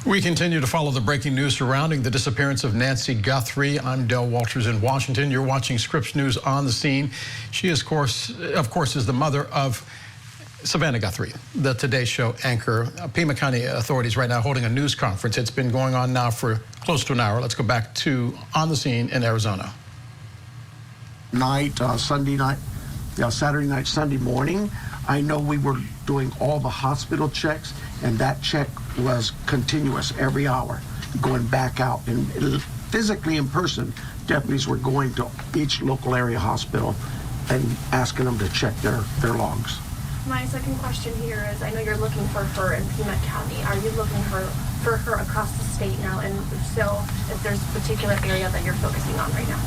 We continue to follow the breaking news surrounding the disappearance of Nancy Guthrie. I'm Del Walters in Washington. You're watching Scripps News on the Scene. She is, of course, is the mother of Savannah Guthrie, the Today Show anchor. Pima County authorities right now holding a news conference. It's been going on now for close to an hour. Let's go back to On the Scene in Arizona. Saturday night, Sunday morning, I know we were doing all the hospital checks, and that check was continuous every hour, going back out. And physically in person, deputies were going to each local area hospital and asking them to check their logs. My second question here is, I know you're looking for her in Pima County. Are you looking for her across the state now? And if so, if there's a particular area that you're focusing on right now?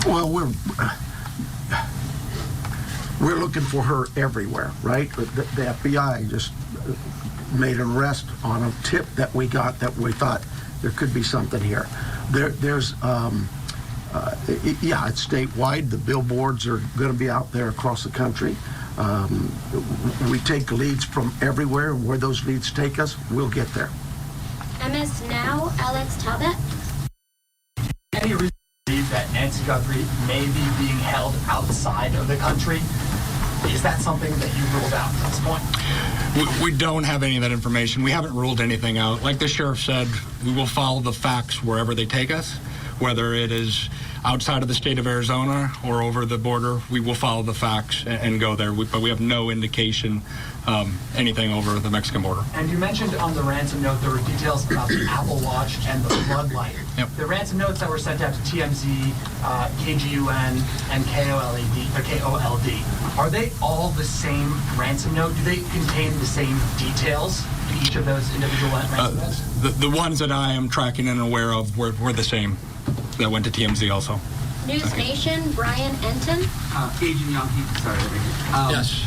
Well, we're looking for her everywhere, right? The FBI just made an arrest on a tip that we got that we thought there could be something here. It's statewide. The billboards are going to be out there across the country. We take leads from everywhere, and where those leads take us, we'll get there. MS Now, Alex Talbot. Any reason to believe that Nancy Guthrie may be being held outside of the country? Is that something that you ruled out at this point? We don't have any of that information. We haven't ruled anything out. Like the sheriff said, we will follow the facts wherever they take us, whether it is outside of the state of Arizona or over the border. We will follow the facts and go there, but we have no indication anything over the Mexican border. And you mentioned on the ransom note there were details about the Apple Watch and the floodlight. Yep. The ransom notes that were sent out to TMZ, KGUN, and KOLD, are they all the same ransom note? Do they contain the same details in each of those individual ransom notes? The ones that I am tracking and aware of were the same that went to TMZ also. News Nation, Brian Enton. Agent Yankee, sorry. Yes.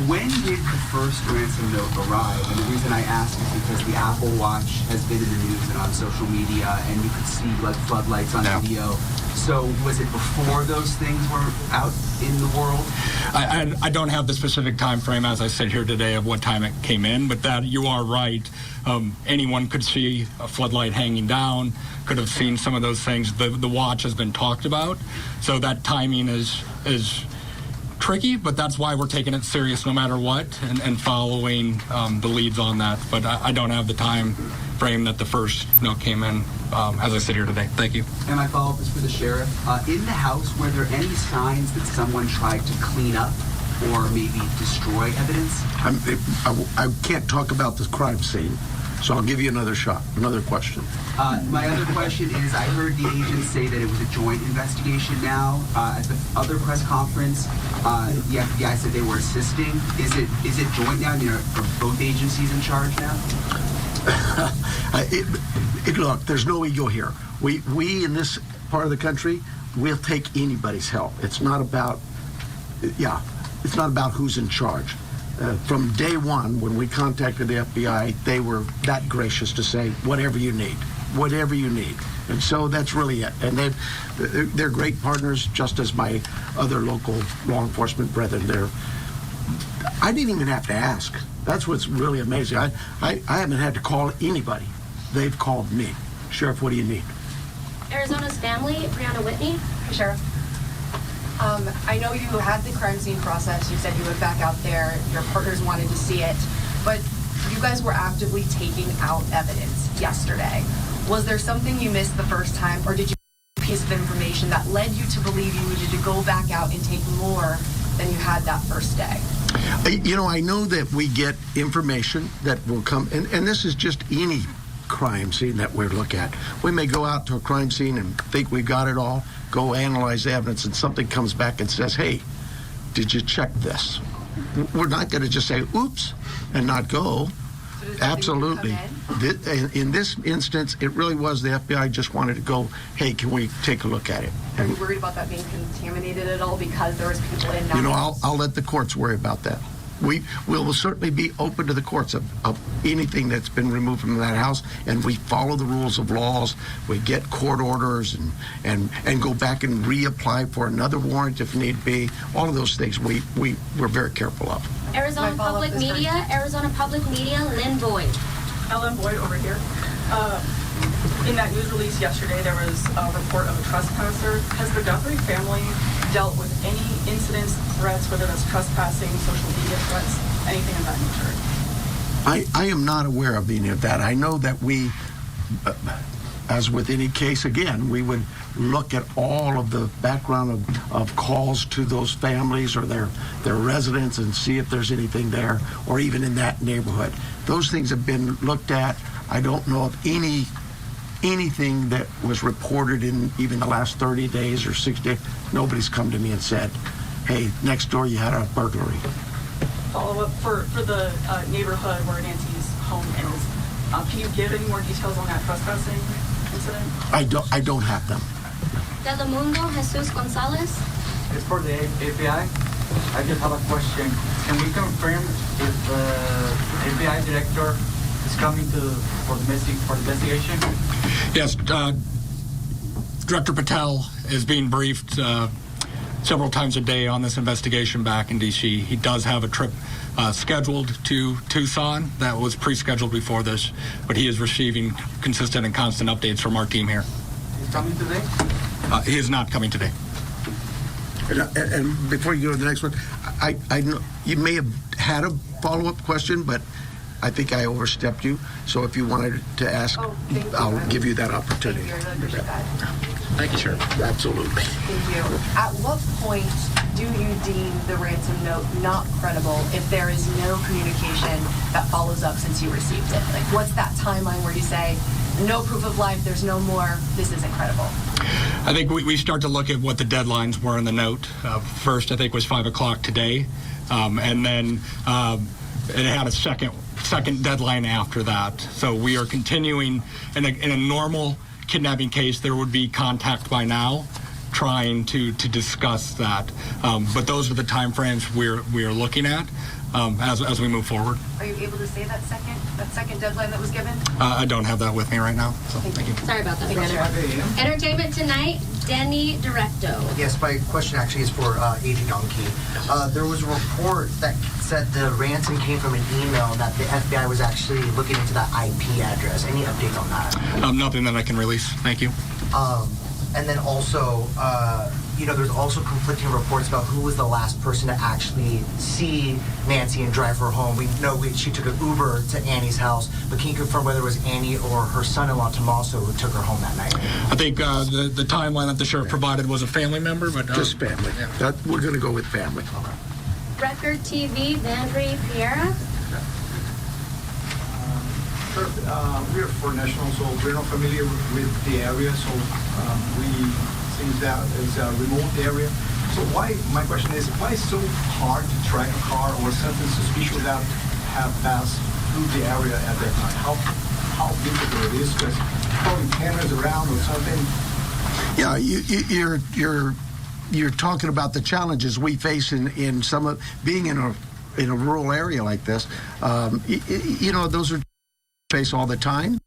When did the first ransom note arrive? And the reason I ask is because the Apple Watch has been in the news and on social media, and you could see like floodlights on video. So was it before those things were out in the world? I don't have the specific time frame as I sit here today of what time it came in, but that you are right. Anyone could see a floodlight hanging down, could have seen some of those things. The watch has been talked about, so that timing is tricky, but that's why we're taking it serious no matter what and following the leads on that. But I don't have the time frame that the first note came in as I sit here today. Thank you. And my follow-up is for the sheriff. In the house, were there any signs that someone tried to clean up or maybe destroy evidence? I can't talk about the crime scene, so I'll give you another shot, another question. My other question is, I heard the agents say that it was a joint investigation now. At the other press conference, the FBI said they were assisting. Is it joint now? Are both agencies in charge now? Look, there's no ego here. We in this part of the country, we'll take anybody's help. It's not about who's in charge. From day one, when we contacted the FBI, they were that gracious to say, whatever you need. And so that's really it. And they're great partners, just as my other local law enforcement brethren. I didn't even have to ask. That's what's really amazing. I haven't had to call anybody. They've called me. Sheriff, what do you need? Arizona's family, Brianna Whitney. Sheriff. I know you had the crime scene process. You said you went back out there. Your partners wanted to see it. But you guys were actively taking out evidence yesterday. Was there something you missed the first time, or did you get a piece of information that led you to believe you needed to go back out and take more than you had that first day? I know that we get information that will come, and this is just any crime scene that we look at. We may go out to a crime scene and think we've got it all, go analyze the evidence, and something comes back and says, hey, did you check this? We're not going to just say, oops, and not go. So absolutely. In this instance, it really was the FBI just wanted to go, hey, can we take a look at it? Are you worried about that being contaminated at all because there was people in that? I'll let the courts worry about that. We will certainly be open to the courts of anything that's been removed from that house, and we follow the rules of laws. We get court orders and go back and reapply for another warrant if need be. All of those things we're very careful of. Arizona Public Media, Lynn Boyd. Ellen Boyd over here. In that news release yesterday, there was a report of a trespasser. Has the Guthrie family dealt with any incidents, threats, whether that's trespassing, social media threats, anything of that nature? I am not aware of any of that. I know that we, as with any case, again, we would look at all of the background of calls to those families or their residents and see if there's anything there, or even in that neighborhood. Those things have been looked at. I don't know of anything that was reported in even the last 30 days or 60 days. Nobody's come to me and said, hey, next door you had a burglary. Follow up for the neighborhood where Nancy's home is. Can you give any more details on that trespassing incident? I don't have them. Telemundo, Jesus Gonzalez. It's for the FBI. I just have a question. Can we confirm if the FBI director is coming for the investigation? Yes, Director Patel is being briefed several times a day on this investigation back in D.C. He does have a trip scheduled to Tucson that was pre-scheduled before this, but he is receiving consistent and constant updates from our team here. He's coming today? He is not coming today. And before you go to the next one, I know you may have had a follow-up question, but I think I overstepped you. So if you wanted to ask, I'll give you that opportunity. Thank you. I really appreciate that. Thank you, sir. Absolutely. Thank you. At what point do you deem the ransom note not credible if there is no communication that follows up since you received it? Like, what's that timeline where you say, no proof of life, there's no more, this isn't credible? I think we start to look at what the deadlines were in the note. First, I think, was 5 o'clock today, and then it had a second deadline after that. So we are continuing in a normal kidnapping case. There would be contact by now, trying to discuss that. But those are the time frames we're looking at as we move forward. Are you able to say that second deadline that was given? I don't have that with me right now. So thank you. Sorry about that. Entertainment Tonight, Denny Directo. Yes, my question actually is for Agent Yonke. There was a report that said the ransom came from an email that the FBI was actually looking into that IP address. Any updates on that? Nothing that I can release. Thank you. And then also, there's also conflicting reports about who was the last person to actually see Nancy and drive her home. We know she took an Uber to Annie's house, but can you confirm whether it was Annie or her son-in-law, Tommaso, who took her home that night? I think the timeline that the sheriff provided was a family member, but... Just family. Yeah. We're going to go with family. Okay. Record TV, Vandry Piera. Sir, we're for national, so we're not familiar with the area, so since that is a remote area. So my question is, why is it so hard to track a car or something suspicious that have passed through the area at that time? How difficult it is, because throwing cameras around or something? Yeah, you're talking about the challenges we face in some of being in a rural area like this. Those are face all the time.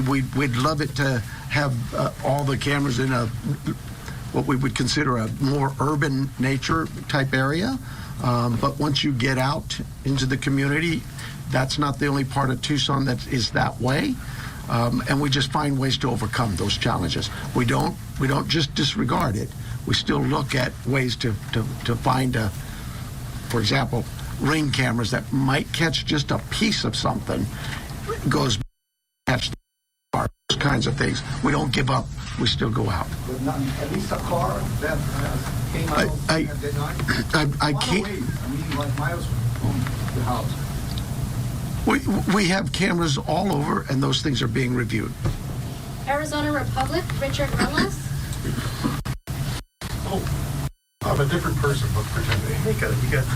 We'd love it to have all the cameras in what we would consider a more urban nature type area. But once you get out into the community, that's not the only part of Tucson that is that way. And we just find ways to overcome those challenges. We don't just disregard it. We still look at ways to find, for example, ring cameras that might catch just a piece of something, goes catch the car, those kinds of things. We don't give up. We still go out. But not, at least a car that came out at that night? I can't. Away. I mean, like miles from the house. We have cameras all over, and those things are being reviewed. Arizona Republic, Richard Willis. I'm a different person, but pretending.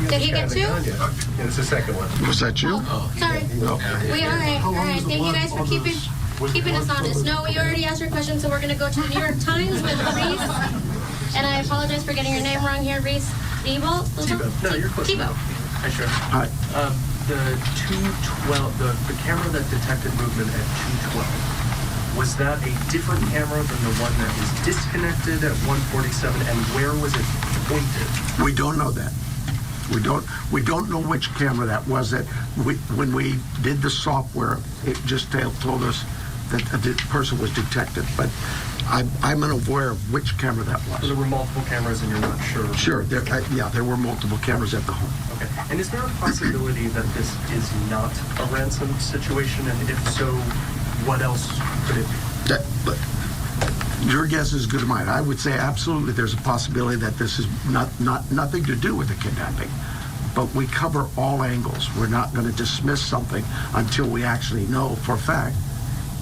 Did he get two? Yeah, it's the second one. Was that you? Oh, sorry. No. All right. Thank you guys for keeping us honest. No, you already asked your question, so we're going to go to the New York Times with Reese. And I apologize for getting your name wrong here, Reese. Tebow? No, you're close. Tebow. Hi, Sheriff. Hi. The 212, the camera that detected movement at 212, was that a different camera than the one that was disconnected at 147, and where was it pointed? We don't know that. We don't know which camera that was. When we did the software, it just told us that the person was detected, but I'm unaware of which camera that was. So there were multiple cameras and you're not sure? Sure, there were multiple cameras at the home. Okay. And is there a possibility that this is not a ransom situation? And if so, what else could it be? But your guess is as good as mine. I would say absolutely there's a possibility that this is nothing to do with the kidnapping. But we cover all angles. We're not going to dismiss something until we actually know for a fact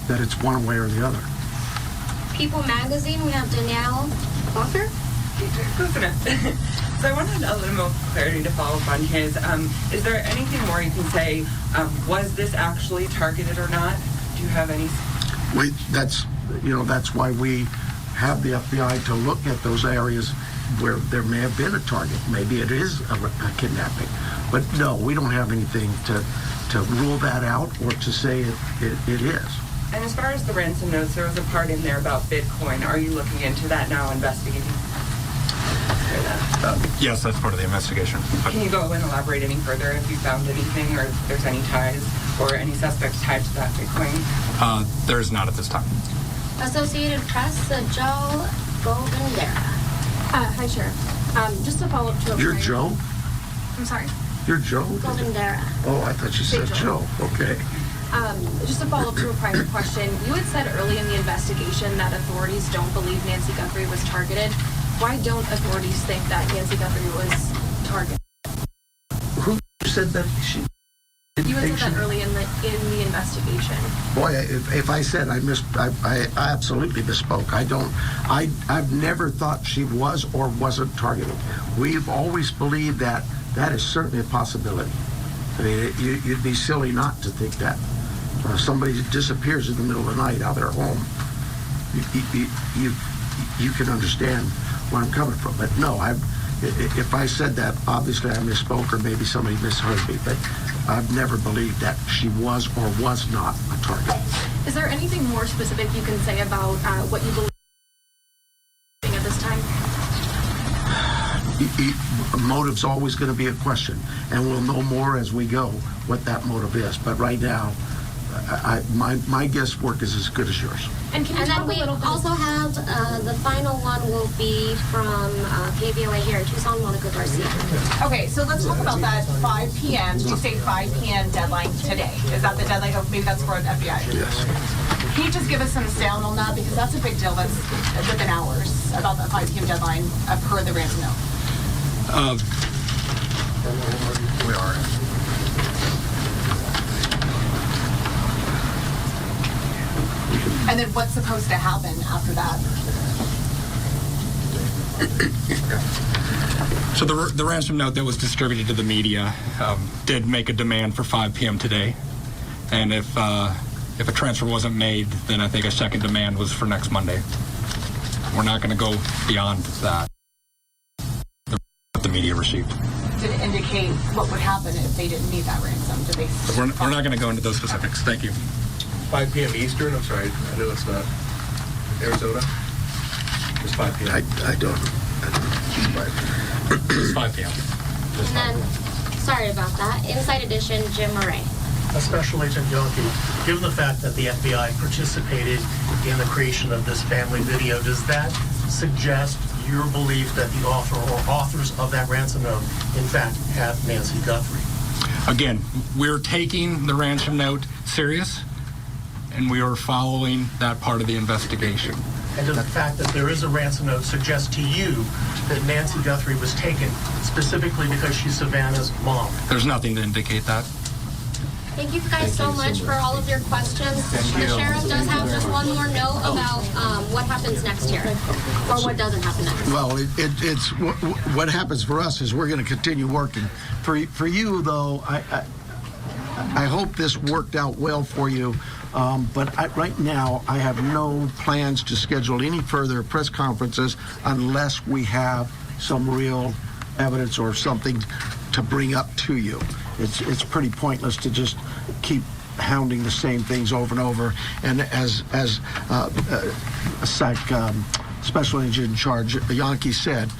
that it's one way or the other. People Magazine, we have Danielle Walker. So I wanted a little more clarity to follow up on his. Is there anything more you can say? Was this actually targeted or not? Do you have any? That's why we have the FBI to look at those areas where there may have been a target. Maybe it is a kidnapping. But no, we don't have anything to rule that out or to say it is. And as far as the ransom notes, there was a part in there about Bitcoin. Are you looking into that now, investigating? Yes, that's part of the investigation. Can you go and elaborate any further if you found anything or if there's any ties or any suspects tied to that Bitcoin? There is not at this time. Associated Press, Joe Goldendera. Hi, Sheriff. Just to follow up to a You're prior- Joe? I'm sorry? You're Joe? Goldendera. Oh, I thought you said Joe. Okay. Just to follow up to a prior question, you had said early in the investigation that authorities don't believe Nancy Guthrie was targeted. Why don't authorities think that Nancy Guthrie was targeted? Who said that? You had said that early in the investigation. Boy, if I said I absolutely misspoke. I've never thought she was or wasn't targeted. We've always believed that is certainly a possibility. I mean, you'd be silly not to think that. Somebody disappears in the middle of the night out of their home. You can understand where I'm coming from. But no, if I said that, obviously I misspoke or maybe somebody misheard me. But I've never believed that she was or was not a target. Is there anything more specific you can say about what you believe at this time? Motive's always going to be a question, and we'll know more as we go what that motive is. But right now, my guesswork is as good as yours. And then we also have the final one will be from KVOA here in Tucson, Monica Garcia. Okay, so let's talk about that 5 p.m. Did you say 5 p.m. deadline today? Is that the deadline? Maybe that's for the FBI. Yes. Can you just give us some sound on that? Because that's a big deal. That's within hours about that 5 p.m. deadline per the ransom note. We are. And then what's supposed to happen after that? So the ransom note that was distributed to the media did make a demand for 5 p.m. today. And if a transfer wasn't made, then I think a second demand was for next Monday. We're not going to go beyond that. What the media received. Did it indicate what would happen if they didn't meet that ransom? Did they? We're not going to go into those specifics. Thank you. 5 p.m. Eastern? I'm sorry, I know it's not Arizona. It's 5 p.m. I don't. It's 5 p.m. And then, sorry about that, Inside Edition, Jim Murray. Special Agent Yonke, given the fact that the FBI participated in the creation of this family video, does that suggest your belief that the author or authors of that ransom note, in fact, have Nancy Guthrie? Again, we're taking the ransom note serious, and we are following that part of the investigation. And does the fact that there is a ransom note suggest to you that Nancy Guthrie was taken specifically because she's Savannah's mom? There's nothing to indicate that. Thank you guys so much for all of your questions. The sheriff does have just one more note about what happens next year, or what doesn't happen next. Well, it's what happens for us is we're going to continue working. For you, though, I hope this worked out well for you. But right now, I have no plans to schedule any further press conferences unless we have some real evidence or something to bring up to you. It's pretty pointless to just keep hounding the same things over and over. And as Special Agent in Charge Yonke said,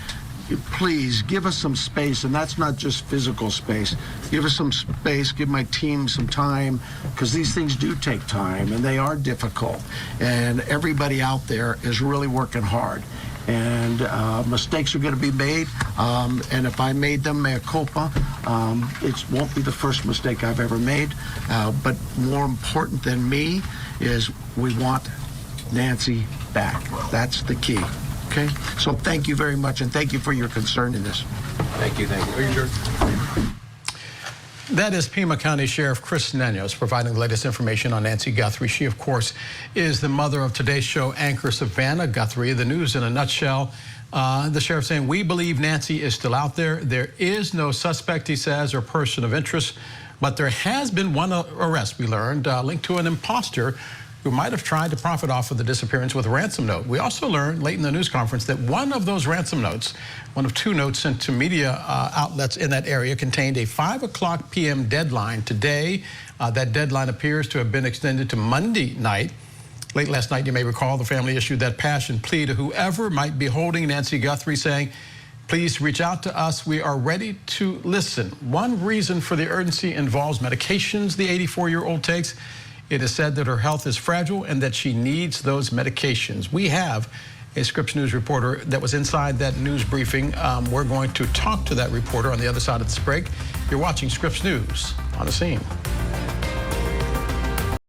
please give us some space, and that's not just physical space. Give us some space, give my team some time, because these things do take time, and they are difficult. And everybody out there is really working hard. And mistakes are going to be made, and if I made them, mea culpa. It won't be the first mistake I've ever made, but more important than me is we want Nancy back. That's the key. Okay? So thank you very much, and thank you for your concern in this. Thank you. Are you sure? That is Pima County Sheriff Chris Nanos providing the latest information on Nancy Guthrie. She, of course, is the mother of today's show anchor Savannah Guthrie. The news in a nutshell. The sheriff saying, we believe Nancy is still out there. There is no suspect, he says, or person of interest. But there has been one arrest, we learned, linked to an imposter who might have tried to profit off of the disappearance with a ransom note. We also learned late in the news conference that one of those ransom notes, one of two notes sent to media outlets in that area, contained a 5 p.m. deadline today. That deadline appears to have been extended to Monday night. Late last night, you may recall, the family issued that passion plea to whoever might be holding Nancy Guthrie, saying, please reach out to us. We are ready to listen. One reason for the urgency involves medications the 84-year-old takes. It is said that her health is fragile and that she needs those medications. We have a Scripps News reporter that was inside that news briefing. We're going to talk to that reporter on the other side of this break. You're watching Scripps News on the Scene.